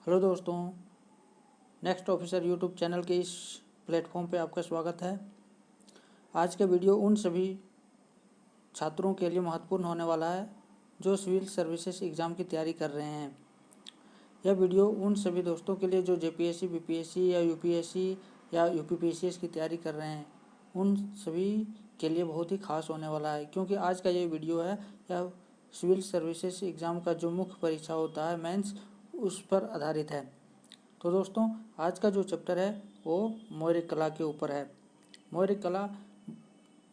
Hello दोस्तों, next officer YouTube channel के इस प्लेटफॉर्म पे आपका स्वागत है। आज का वीडियो उन सभी छात्रों के लिए महत्वपूर्ण होने वाला है जो सिविल सर्विसेज एग्ज़ाम की तैयारी कर रहे हैं। यह वीडियो उन सभी दोस्तों के लिए जो जेपीएससी, बीपीएससी या यूपीएससी या यूपीपीसीएस की तैयारी कर रहे हैं, उन सभी के लिए बहुत ही खास होने वाला है, क्योंकि आज का ये वीडियो है यह सिविल सर्विसेज एग्ज़ाम का जो मुख्य परीक्षा होता है मेंस, उस पर आधारित है। तो दोस्तों, आज का जो चैप्टर है वो मौर्य कला के ऊपर है। मौर्य कला,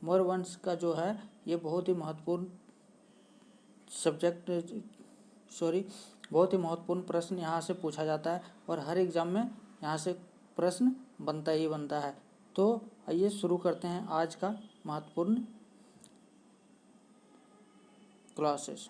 मौर्य वंश का जो है ये बहुत ही महत्वपूर्ण बहुत ही महत्वपूर्ण प्रश्न यहाँ से पूछा जाता है और हर एग्ज़ाम में यहाँ से प्रश्न बनता ही बनता है। तो आइए शुरू करते हैं आज का महत्वपूर्ण क्लासेस।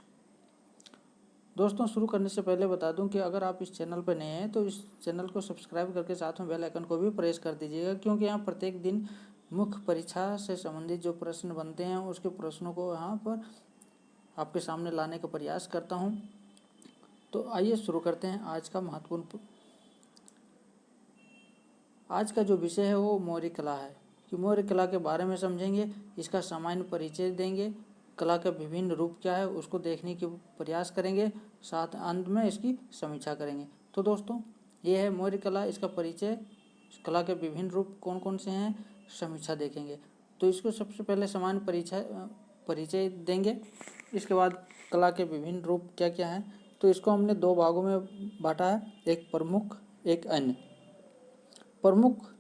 दोस्तों, शुरू करने से पहले बता दूं कि अगर आप इस चैनल पर नए हैं तो इस चैनल को सब्सक्राइब करके साथ में बेल आइकन को भी प्रेस कर दीजिएगा, क्योंकि यहाँ प्रत्येक दिन मुख्य परीक्षा से संबंधित जो प्रश्न बनते हैं उसके प्रश्नों को यहाँ पर आपके सामने लाने का प्रयास करता हूँ। तो आइए शुरू करते हैं आज का महत्वपूर्ण। आज का जो विषय है वो मौर्य कला है कि मौर्य कला के बारे में समझेंगे, इसका सामान्य परिचय देंगे, कला का विभिन्न रूप क्या है उसको देखने के प्रयास करेंगे, साथ अंत में इसकी समीक्षा करेंगे। तो दोस्तों, ये है मौर्य कला, इसका परिचय, कला के विभिन्न रूप कौन कौन से हैं, समीक्षा देखेंगे। तो इसको सबसे पहले सामान्य परिचय देंगे, इसके बाद कला के विभिन्न रूप क्या क्या हैं। तो इसको हमने दो भागों में बांटा है, एक प्रमुख एक अन्य। प्रमुख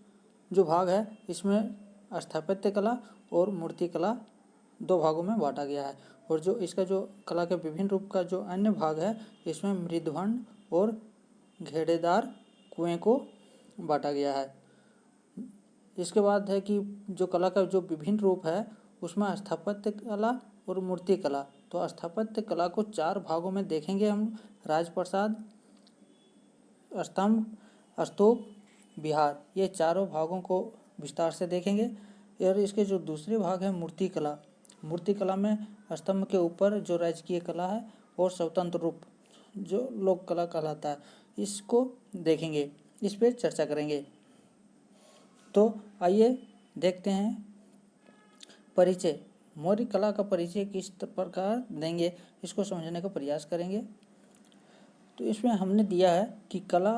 जो भाग है इसमें स्थापत्य कला और मूर्ति कला दो भागों में बांटा गया है, और जो इसका जो कला के विभिन्न रूप का जो अन्य भाग है इसमें मृदभंड और घेड़ेदार कुएं को बांटा गया है। इसके बाद है कि जो कला का जो विभिन्न रूप है उसमें स्थापत्य कला और मूर्ति कला। तो स्थापत्य कला को चार भागों में देखेंगे हम, राजप्रसाद, स्तंभ, स्तूप, विहार, ये चारों भागों को विस्तार से देखेंगे। और इसके जो दूसरे भाग है मूर्ति कला, मूर्ति कला में स्तंभ के ऊपर जो राजकीय कला है और स्वतंत्र रूप जो लोक कला कहलाता है, इसको देखेंगे, इस पर चर्चा करेंगे। तो आइए देखते हैं परिचय। मौर्य कला का परिचय किस प्रकार देंगे इसको समझने का प्रयास करेंगे। तो इसमें हमने दिया है कि कला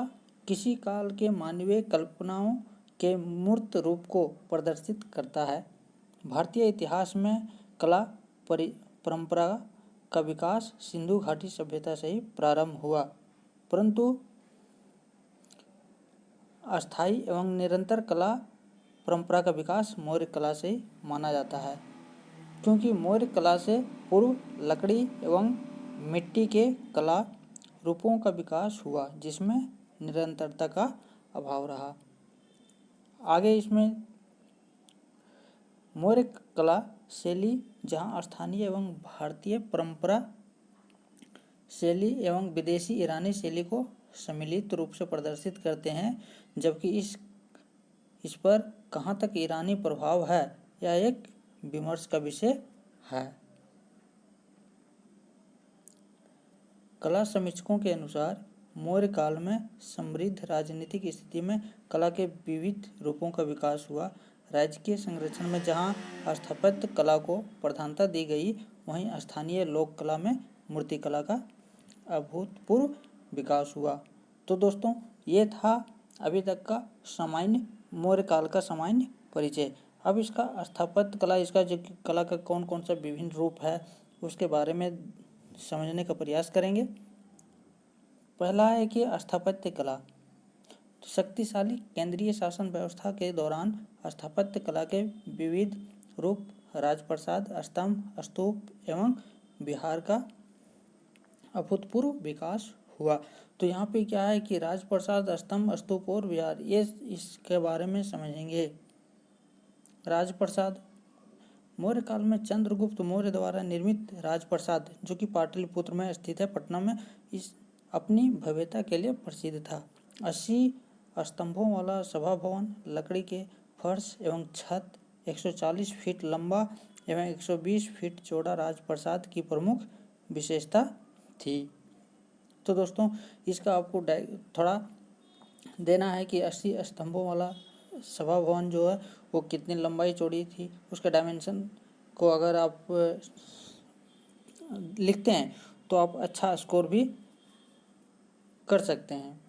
किसी काल के मानवीय कल्पनाओं के मूर्त रूप को प्रदर्शित करता है। भारतीय इतिहास में कला परंपरा का विकास सिंधु घाटी सभ्यता से ही प्रारंभ हुआ, परंतु अस्थायी एवं निरंतर कला परंपरा का विकास मौर्य कला से ही माना जाता है, क्योंकि मौर्य कला से पूर्व लकड़ी एवं मिट्टी के कला रूपों का विकास हुआ जिसमें निरंतरता का अभाव रहा। आगे इसमें मौर्य कला शैली जहां स्थानीय एवं भारतीय परंपरा शैली एवं विदेशी ईरानी शैली को सम्मिलित रूप से प्रदर्शित करते हैं, जबकि इस पर कहां तक ईरानी प्रभाव है यह एक विमर्श का विषय है। कला समीक्षकों के अनुसार मौर्य काल में समृद्ध राजनीतिक स्थिति में कला के विविध रूपों का विकास हुआ। राजकीय संरक्षण में जहां स्थापत्य कला को प्रधानता दी गई, वहीं स्थानीय लोक कला में मूर्ति कला का अभूतपूर्व विकास हुआ। तो दोस्तों, ये था अभी तक का सामान्य मौर्य काल का सामान्य परिचय। अब इसका स्थापत्य कला, इसका जो कला का कौन कौन सा विभिन्न रूप है उसके बारे में समझने का प्रयास करेंगे। पहला है कि स्थापत्य कला। तो शक्तिशाली केंद्रीय शासन व्यवस्था के दौरान स्थापत्य कला के विविध रूप राजप्रसाद, स्तंभ, स्तूप एवं विहार का अभूतपूर्व विकास हुआ। तो यहाँ पे क्या है कि राजप्रसाद, स्तंभ, स्तूप और विहार, ये इसके बारे में समझेंगे। राजप्रसाद, मौर्य काल में चंद्रगुप्त मौर्य द्वारा निर्मित राजप्रसाद, जो कि पाटलिपुत्र में स्थित है, पटना में, इस अपनी भव्यता के लिए प्रसिद्ध था। 80 स्तंभों वाला सभा भवन, लकड़ी के फर्श एवं छत, 140 फीट लंबा एवं 120 फीट चौड़ा राजप्रसाद की प्रमुख विशेषता थी। तो दोस्तों इसका आपको थोड़ा देना है कि 80 स्तंभों वाला सभा भवन जो है वो कितनी लंबाई चौड़ी थी, उसके डायमेंशन को अगर आप लिखते हैं तो आप अच्छा स्कोर भी कर सकते हैं।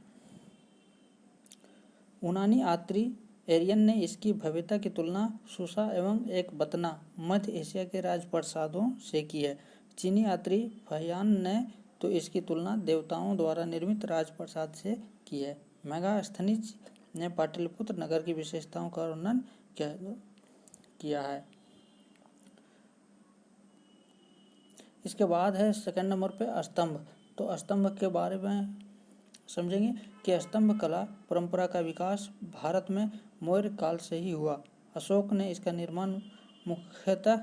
यूनानी यात्री एरियन ने इसकी भव्यता की तुलना सुसा एवं एक बतना मध्य एशिया के राजप्रासादों से की है। चीनी यात्री फहियान ने तो इसकी तुलना देवताओं द्वारा निर्मित राजप्रासाद से की है। मेगास्थनीज ने पाटलिपुत्र नगर की विशेषताओं का वर्णन किया है। इसके बाद है सेकंड नंबर पे स्तंभ। तो स्तंभ के बारे में समझेंगे कि स्तंभ कला परंपरा का विकास भारत में मौर्य काल से ही हुआ। अशोक ने इसका निर्माण मुख्यतः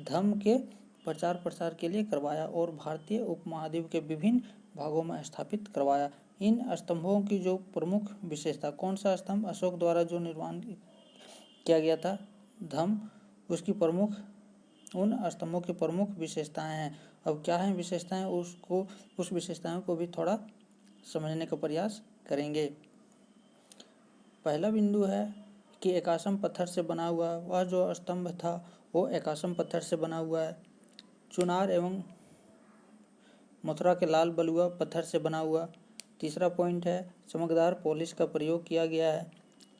धर्म के प्रचार प्रसार के लिए करवाया और भारतीय उपमहाद्वीप के विभिन्न भागों में स्थापित करवाया। इन स्तंभों की जो प्रमुख विशेषता, कौन सा स्तंभ अशोक द्वारा जो निर्माण किया गया था धम्म, उसकी प्रमुख उन स्तंभों की प्रमुख विशेषताएं हैं। अब क्या है विशेषताएं, उस विशेषताओं को भी थोड़ा समझने का प्रयास करेंगे। पहला बिंदु है कि एकासम पत्थर से बना हुआ, वह जो स्तंभ था वो एकासम पत्थर से बना हुआ है। चुनार एवं मथुरा के लाल बलुआ पत्थर से बना हुआ। तीसरा पॉइंट है चमकदार पॉलिश का प्रयोग किया गया है।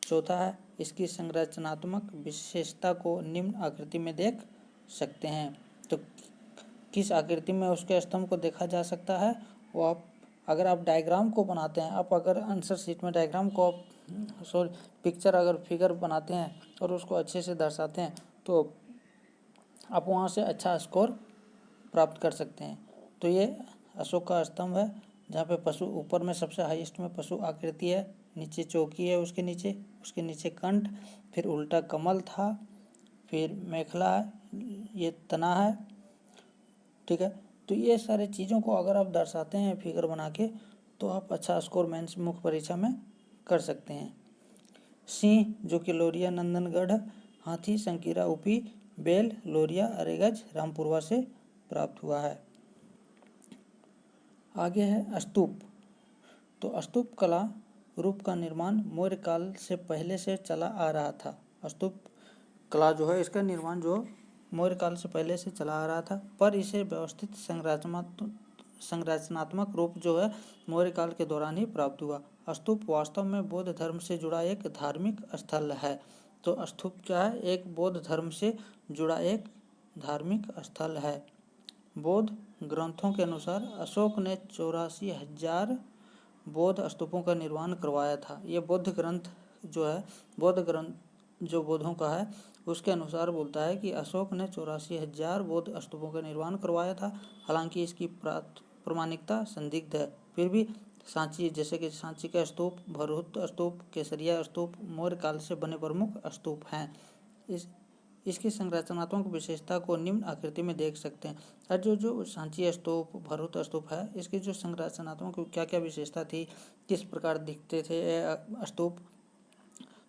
चौथा है इसकी संरचनात्मक विशेषता को निम्न आकृति में देख सकते हैं। तो किस आकृति में उसके स्तंभ को देखा जा सकता है, वो आप अगर आप डायग्राम को बनाते हैं, आप अगर आंसर शीट में डायग्राम को पिक्चर अगर फिगर बनाते हैं और उसको अच्छे से दर्शाते हैं तो आप वहाँ से अच्छा स्कोर प्राप्त कर सकते हैं। तो ये अशोक का स्तंभ है जहाँ पे पशु ऊपर में सबसे हाईएस्ट में पशु आकृति है, नीचे चौकी है, उसके नीचे कंठ, फिर उल्टा कमल था, फिर मेखला है, ये तना है। ठीक है, तो ये सारे चीज़ों को अगर आप दर्शाते हैं फिगर बना के तो आप अच्छा स्कोर मेंस मुख्य परीक्षा में कर सकते हैं। सिंह जो कि लोरिया नंदनगढ़, हाथी संकीरा ऊपी, बेल लोरिया अरेगज रामपुरवा से प्राप्त हुआ है। आगे है स्तूप। तो स्तूप कला रूप का निर्माण मौर्य काल से पहले से चला आ रहा था। स्तूप कला जो है इसका निर्माण जो मौर्य काल से पहले से चला आ रहा था, पर इसे व्यवस्थित संरचनात्मक रूप जो है मौर्य काल के दौरान ही प्राप्त हुआ। स्तूप वास्तव में बौद्ध धर्म से जुड़ा एक धार्मिक स्थल है। तो स्तूप क्या है, एक बौद्ध धर्म से जुड़ा एक धार्मिक स्थल है। बौद्ध ग्रंथों के अनुसार अशोक ने 84,000 बौद्ध स्तूपों का निर्माण करवाया था। ये बौद्ध ग्रंथ जो है, बौद्ध ग्रंथ जो बौद्धों का है उसके अनुसार बोलता है कि अशोक ने 84,000 बौद्ध स्तूपों का निर्माण करवाया था। हालांकि इसकी प्रामाणिकता संदिग्ध है। फिर भी सांची, जैसे कि सांची का स्तूप, भरहुत स्तूप, केसरिया स्तूप मौर्य काल से बने प्रमुख स्तूप हैं। इसकी संरचनात्मक विशेषता को निम्न आकृति में देख सकते हैं। और जो सांची स्तूप, भरहुत स्तूप है, इसकी जो संरचनात्मक क्या क्या विशेषता थी, किस प्रकार दिखते थे स्तूप,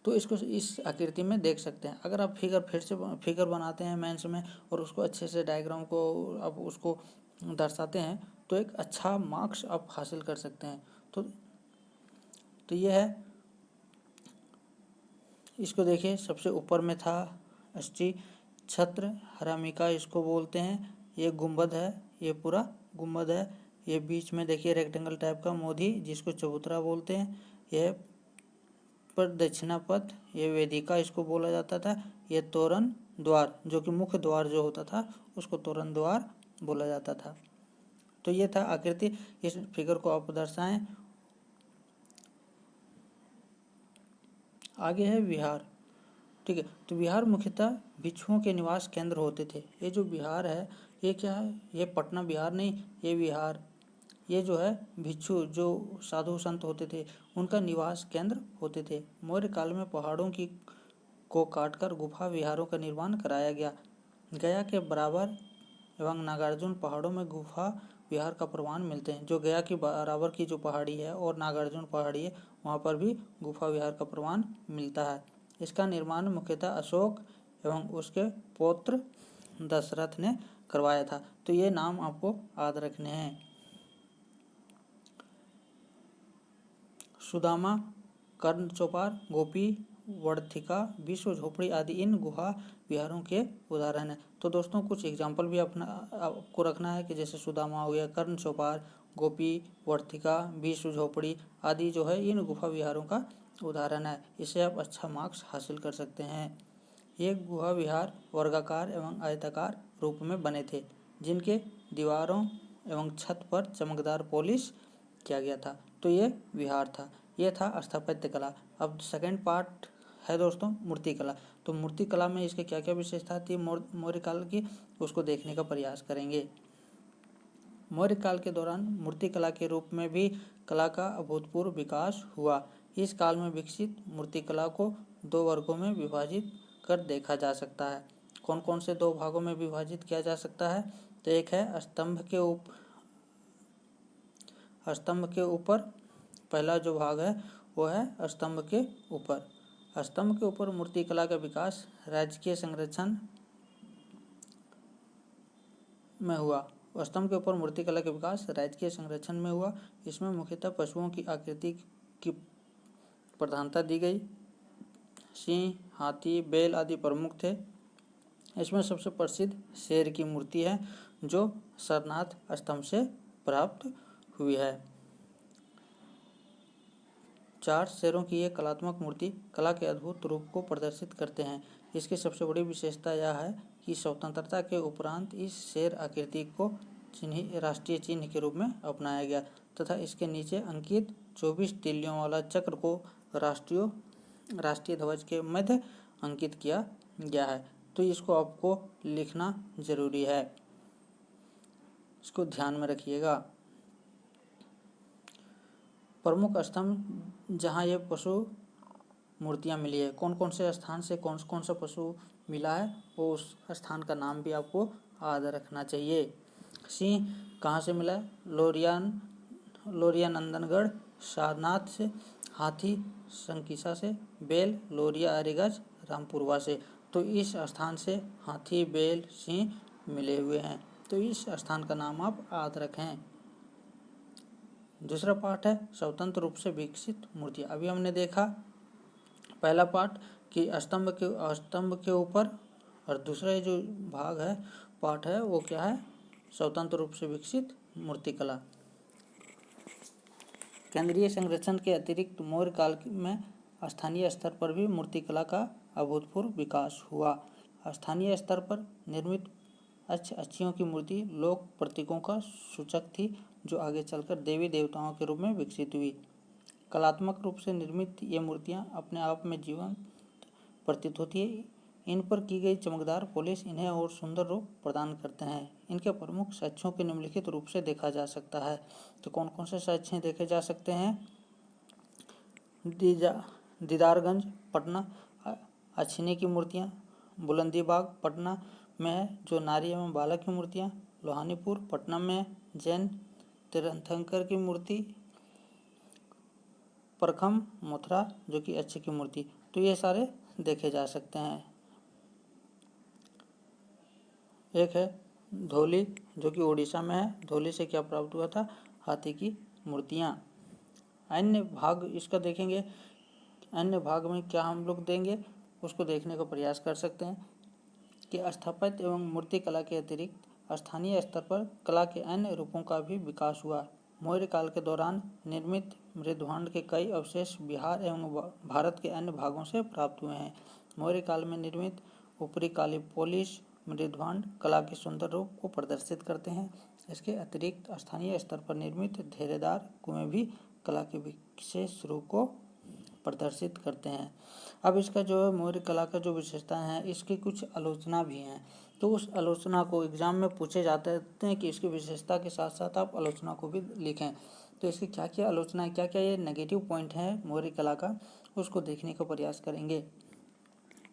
तो इसको इस आकृति में देख सकते हैं। अगर आप फिगर बनाते हैं मेंस में और उसको अच्छे से डायग्राम को आप उसको दर्शाते हैं तो एक अच्छा मार्क्स आप हासिल कर सकते हैं। तो ये है, इसको देखिए सबसे ऊपर में था अष्टी छत्र हरामिका इसको बोलते हैं। ये गुंबद है, ये पूरा गुंबद है। ये बीच में देखिए रेक्टेंगल टाइप का मोदी जिसको चबूतरा बोलते हैं। यह पर दक्षिणा पथ, ये वेदिका इसको बोला जाता था। ये तोरण द्वार जो कि मुख्य द्वार जो होता था उसको तोरण द्वार बोला जाता था। तो ये था आकृति, इस फिगर को आप दर्शाएं। आगे है विहार। ठीक है, तो विहार मुख्यतः भिक्षुओं के निवास केंद्र होते थे। ये जो विहार है ये क्या है, ये पटना बिहार नहीं, ये विहार, ये जो है भिक्षु जो साधु संत होते थे उनका निवास केंद्र होते थे। मौर्य काल में पहाड़ों को काटकर गुफा विहारों का निर्माण कराया गया। गया के बराबर एवं नागार्जुन पहाड़ों में गुफा विहार का प्रमाण मिलते हैं। जो गया की बराबर की जो पहाड़ी है और नागार्जुन पहाड़ी है वहाँ पर भी गुफा विहार का प्रमाण मिलता है। इसका निर्माण मुख्यतः अशोक एवं उसके पौत्र दशरथ ने करवाया था। तो ये नाम आपको याद रखने हैं। सुदामा, कर्ण चौपार, गोपी, वर्थिका, विश्व झोपड़ी आदि इन गुहा विहारों के उदाहरण हैं। तो दोस्तों कुछ एग्जाम्पल भी अपना आपको रखना है कि जैसे सुदामा हो गया, कर्ण चौपार, गोपी, वर्थिका, विश्व झोपड़ी आदि जो है इन गुहा विहारों का उदाहरण है। इससे आप अच्छा मार्क्स हासिल कर सकते हैं। ये गुहा विहार वर्गाकार एवं आयताकार रूप में बने थे, जिनके दीवारों एवं छत पर चमकदार पॉलिश किया गया था। तो ये विहार था, ये था स्थापत्य कला। अब सेकंड पार्ट है दोस्तों मूर्ति कला। तो मूर्ति कला में इसके क्या क्या विशेषता थी मौर्य काल की, उसको देखने का प्रयास करेंगे। मौर्य काल के दौरान मूर्ति कला के रूप में भी कला का अभूतपूर्व विकास हुआ। इस काल में विकसित मूर्ति कला को दो वर्गों में विभाजित कर देखा जा सकता है। कौन कौन से दो भागों में विभाजित किया जा सकता है? तो एक है स्तंभ के ऊपर पहला जो भाग है वो है स्तंभ के ऊपर। स्तंभ के ऊपर मूर्ति कला का विकास राजकीय संरक्षण में हुआ। स्तंभ के ऊपर मूर्ति कला का विकास राजकीय संरक्षण में हुआ। इसमें मुख्यतः पशुओं की आकृति की प्रधानता दी गई। सिंह, हाथी, बैल आदि प्रमुख थे। इसमें सबसे प्रसिद्ध शेर की मूर्ति है जो सारनाथ स्तंभ से प्राप्त हुई है। 4 शेरों की एक कलात्मक मूर्ति कला के अद्भुत रूप को प्रदर्शित करते हैं। इसकी सबसे बड़ी विशेषता यह है कि स्वतंत्रता के उपरांत इस शेर आकृति को राष्ट्रीय चिन्ह के रूप में अपनाया गया तथा इसके नीचे अंकित 24 तीलियों वाला चक्र को राष्ट्रीय ध्वज के मध्य अंकित किया गया है। तो इसको आपको लिखना जरूरी है, इसको ध्यान में रखिएगा। प्रमुख स्तंभ जहाँ ये पशु मूर्तियाँ मिली है, कौन कौन से स्थान से कौन कौन सा पशु मिला है वो उस स्थान का नाम भी आपको याद रखना चाहिए। सिंह कहाँ से मिला है? लोरिया नंदनगढ़ सारनाथ से। हाथी संकिसा से। बैल लोरिया अलीगढ़ रामपुरवा से। तो इस स्थान से हाथी, बैल, सिंह मिले हुए हैं। तो इस स्थान का नाम आप याद रखें। दूसरा पार्ट है स्वतंत्र रूप से विकसित मूर्तियाँ। अभी हमने देखा पहला पार्ट कि स्तंभ के ऊपर, और दूसरा जो भाग है पार्ट है वो क्या है? स्वतंत्र रूप से विकसित मूर्ति कला। केंद्रीय संरक्षण के अतिरिक्त मौर्य काल में स्थानीय स्तर पर भी मूर्ति कला का अभूतपूर्व विकास हुआ। स्थानीय स्तर पर निर्मित अच्छियों की मूर्ति लोक प्रतीकों का सूचक थी जो आगे चलकर देवी देवताओं के रूप में विकसित हुई। कलात्मक रूप से निर्मित ये मूर्तियाँ अपने आप में जीवंत प्रतीत होती है। इन पर की गई चमकदार पॉलिश इन्हें और सुंदर रूप प्रदान करते हैं। इनके प्रमुख साक्ष्यों के निम्नलिखित रूप से देखा जा सकता है। तो कौन कौन से साक्ष्य देखे जा सकते हैं? दीदारगंज पटना अछीनी की मूर्तियाँ, बुलंदीबाग पटना में है जो नारी एवं बालक की मूर्तियाँ, लोहानीपुर पटना में जैन तीर्थंकर की मूर्ति, परखम मथुरा जो कि अच्छे की मूर्ति। तो ये सारे देखे जा सकते हैं। एक है धौली जो कि उड़ीसा में है। धौली से क्या प्राप्त हुआ था? हाथी की मूर्तियाँ। अन्य भाग इसका देखेंगे, अन्य भाग में क्या हम लोग देंगे उसको देखने का प्रयास कर सकते हैं कि स्थापत्य एवं मूर्ति कला के अतिरिक्त स्थानीय स्तर पर कला के अन्य रूपों का भी विकास हुआ। मौर्य काल के दौरान निर्मित मृदभांड के कई अवशेष बिहार एवं भारत के अन्य भागों से प्राप्त हुए हैं। मौर्य काल में निर्मित ऊपरी काली पॉलिश मृदभांड कला के सुंदर रूप को प्रदर्शित करते हैं। इसके अतिरिक्त स्थानीय स्तर पर निर्मित घेरेदार कुएं भी कला के विशेष रूप को प्रदर्शित करते हैं। अब इसका जो है मौर्य कला का जो विशेषता है इसकी कुछ आलोचना भी हैं। तो उस आलोचना को एग्जाम में पूछे जाते हैं कि इसकी विशेषता के साथ साथ आप आलोचना को भी लिखें। तो इसकी क्या क्या आलोचना है, क्या क्या ये नेगेटिव पॉइंट है मौर्य कला का, उसको देखने का प्रयास करेंगे।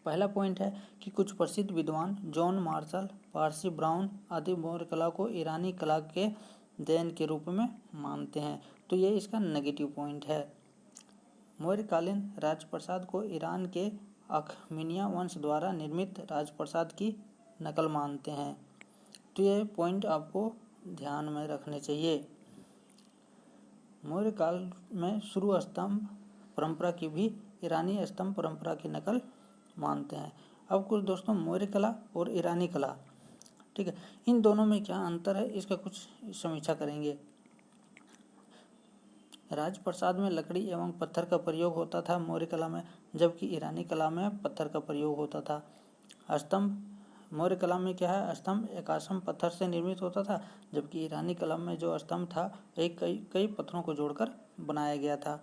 पहला पॉइंट है कि कुछ प्रसिद्ध विद्वान जॉन मार्शल, पारसी ब्राउन आदि मौर्य कला को ईरानी कला के देन के रूप में मानते हैं। तो ये इसका नेगेटिव पॉइंट है। मौर्यकालीन राजप्रसाद को ईरान के अखमीनिया वंश द्वारा निर्मित राजप्रसाद की नकल मानते हैं। तो ये पॉइंट आपको ध्यान में रखने चाहिए। मौर्य काल में शुरू स्तंभ परंपरा की भी ईरानी स्तंभ परंपरा की नकल मानते हैं। अब कुछ दोस्तों मौर्य कला और ईरानी कला, ठीक है, इन दोनों में क्या अंतर है इसका कुछ समीक्षा करेंगे। राजप्रसाद में लकड़ी एवं पत्थर का प्रयोग होता था मौर्य कला में, जबकि ईरानी कला में पत्थर का प्रयोग होता था। स्तंभ मौर्य कला में क्या है, स्तंभ एकाश्म पत्थर से निर्मित होता था, जबकि ईरानी कला में जो स्तंभ था एक कई पत्थरों को जोड़कर बनाया गया था।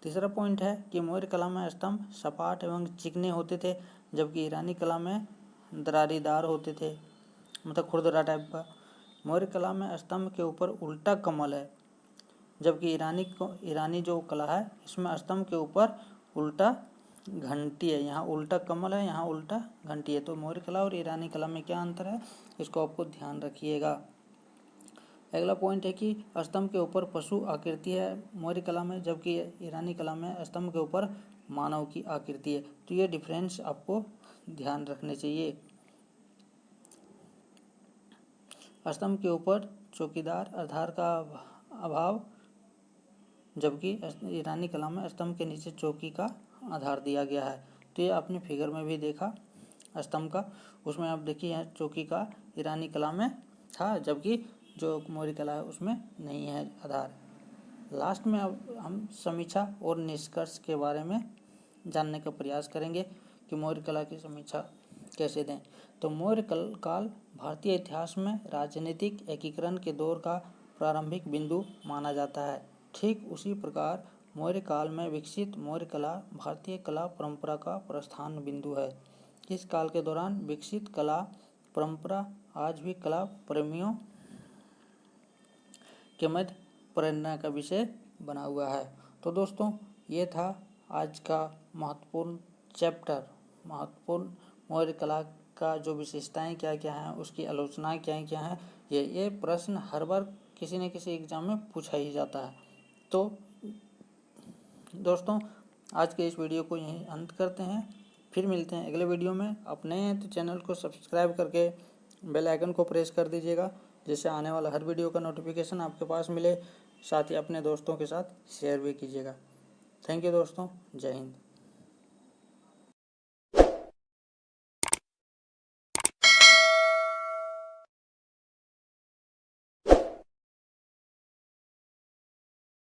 तीसरा पॉइंट है कि मौर्य कला में स्तंभ सपाट एवं चिकने होते थे, जबकि ईरानी कला में दरारीदार होते थे, मतलब खुरदरा टाइप का। मौर्य कला में स्तंभ के ऊपर उल्टा कमल है, जबकि ईरानी जो कला है इसमें स्तंभ के ऊपर उल्टा घंटी है। यहाँ उल्टा कमल है, यहाँ उल्टा घंटी है। तो मौर्य कला और ईरानी कला में क्या अंतर है, इसको आपको ध्यान रखिएगा। अगला पॉइंट है कि स्तंभ के ऊपर पशु आकृति है मौर्य कला में, जबकि ईरानी कला में स्तंभ के ऊपर मानव की आकृति है। तो ये डिफरेंस आपको ध्यान रखने चाहिए। स्तंभ के ऊपर चौकीदार आधार का अभाव, जबकि ईरानी कला में स्तंभ के नीचे चौकी का आधार दिया गया है। तो ये आपने फिगर में भी देखा स्तंभ का, उसमें आप देखिए चौकी का ईरानी कला में था, जबकि जो मौर्य कला है उसमें नहीं है आधार। लास्ट में अब हम समीक्षा और निष्कर्ष के बारे में जानने का प्रयास करेंगे कि मौर्य कला की समीक्षा कैसे दें। तो मौर्य काल भारतीय इतिहास में राजनीतिक एकीकरण के दौर का प्रारंभिक बिंदु माना जाता है। ठीक उसी प्रकार मौर्य काल में विकसित मौर्य कला भारतीय कला परंपरा का प्रस्थान बिंदु है। इस काल के दौरान विकसित कला परंपरा आज भी कला प्रेमियों के मध्य प्रेरणा का विषय बना हुआ है। तो दोस्तों ये था आज का महत्वपूर्ण चैप्टर, महत्वपूर्ण मौर्य कला का जो विशेषताएं क्या क्या हैं, उसकी आलोचनाएं क्या क्या हैं। ये प्रश्न हर बार किसी न किसी एग्जाम में पूछा ही जाता है। तो दोस्तों आज के इस वीडियो को यहीं अंत करते हैं, फिर मिलते हैं अगले वीडियो में। आप नए हैं तो चैनल को सब्सक्राइब करके बेल आइकन को प्रेस कर दीजिएगा, जिससे आने वाला हर वीडियो का नोटिफिकेशन आपके पास मिले। साथ ही अपने दोस्तों के साथ शेयर भी कीजिएगा। थैंक यू दोस्तों, जय हिंद।